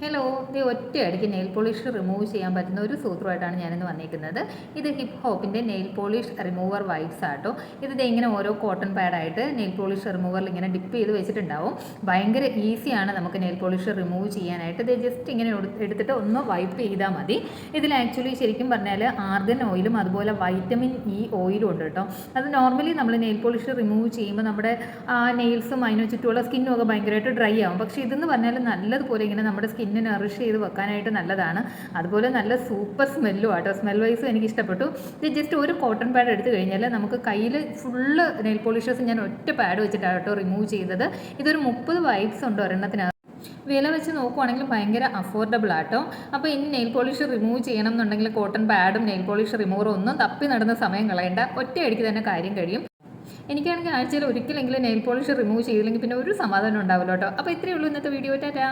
Hello, ഇത് ഒറ്റയടിക്ക് nail polish remove ചെയ്യാൻ പറ്റുന്ന ഒരു സൂത്രമായിട്ടാണ് ഞാനിന്ന് വന്നിരിക്കുന്നത്. ഇത് ഹിപ്പ് ഹോപ്പിൻ്റെ നെയിൽ പോളിഷ് റിമൂവർ വൈപ്സ് ആട്ടോ. ഇത് ഇങ്ങനെ ഓരോ കോട്ടൺ പാഡായിട്ട് നെയിൽ പോളിഷ് റിമൂവറിൽ ഇങ്ങനെ ഡിപ്പ് ചെയ്ത് വെച്ചിട്ടുണ്ടാവും. ഭയങ്കര ഈസിയാണ് നമുക്ക് നെയിൽ പോളിഷ് റിമൂവ് ചെയ്യാനായിട്ട്. ഇത് ജസ്റ്റ് ഇങ്ങനെ എടുത്തിട്ട് ഒന്ന് വൈപ്പ് ചെയ്താൽ മതി. ഇതിൽ ആക്ച്വലി ശരിക്കും പറഞ്ഞാൽ ആർഗൻ ഓയിലും അതുപോലെ വൈറ്റമിൻ ഇ ഓയിലും ഉണ്ട് കേട്ടോ. അത് നോർമലി നമ്മൾ നെയിൽ പോളിഷ് റിമൂവ് ചെയ്യുമ്പോൾ നമ്മുടെ നെയിൽസും അതിന് ചുറ്റുമുള്ള സ്കിന്നും ഒക്കെ ഭയങ്കരമായിട്ട് ഡ്രൈ ആവും. പക്ഷേ ഇതെന്ന് പറഞ്ഞാൽ നല്ലതുപോലെ ഇങ്ങനെ നമ്മുടെ സ്കിന്നിനെ നറിഷ് ചെയ്ത് വെക്കാനായിട്ട് നല്ലതാണ്. അതുപോലെ നല്ല സൂപ്പർ സ്മെല്ലും ആട്ടോ. സ്മെൽ വൈസും എനിക്ക് ഇഷ്ടപ്പെട്ടു. ഇത് ജസ്റ്റ് ഒരു കോട്ടൺ പാഡ് എടുത്തു കഴിഞ്ഞാൽ നമുക്ക് കയ്യിൽ ഫുള്ള് നെയിൽ പോളിഷേഴ്സ് ഞാൻ ഒറ്റ പാഡ് വെച്ചിട്ടാണ് കേട്ടോ റിമൂവ് ചെയ്തത്. ഇതൊരു 30 വൈപ്സ് ഉണ്ട് ഒരെണ്ണത്തിന്. വില വെച്ച് നോക്കുവാണെങ്കിൽ ഭയങ്കര അഫോർഡബിൾ ആട്ടോ. അപ്പോൾ ഇനി നെയിൽ പോളിഷ് റിമൂവ് ചെയ്യണം എന്നുണ്ടെങ്കിൽ കോട്ടൺ പാഡും നെയിൽ പോളിഷ് റിമൂവറും ഒന്നും തപ്പി നടന്ന സമയം കളയേണ്ട, ഒറ്റയടിക്ക് തന്നെ കാര്യം കഴിയും. എനിക്കാണെങ്കിൽ ആഴ്ചയിൽ ഒരിക്കലെങ്കിലും നെയിൽ പോളിഷ് റിമൂവ് ചെയ്തില്ലെങ്കിൽ പിന്നെ ഒരു സമാധാനം ഉണ്ടാവില്ല കേട്ടോ. അപ്പോൾ ഇത്രയേ ഉള്ളൂ ഇന്നത്തെ വീഡിയോ. ടാറ്റാ.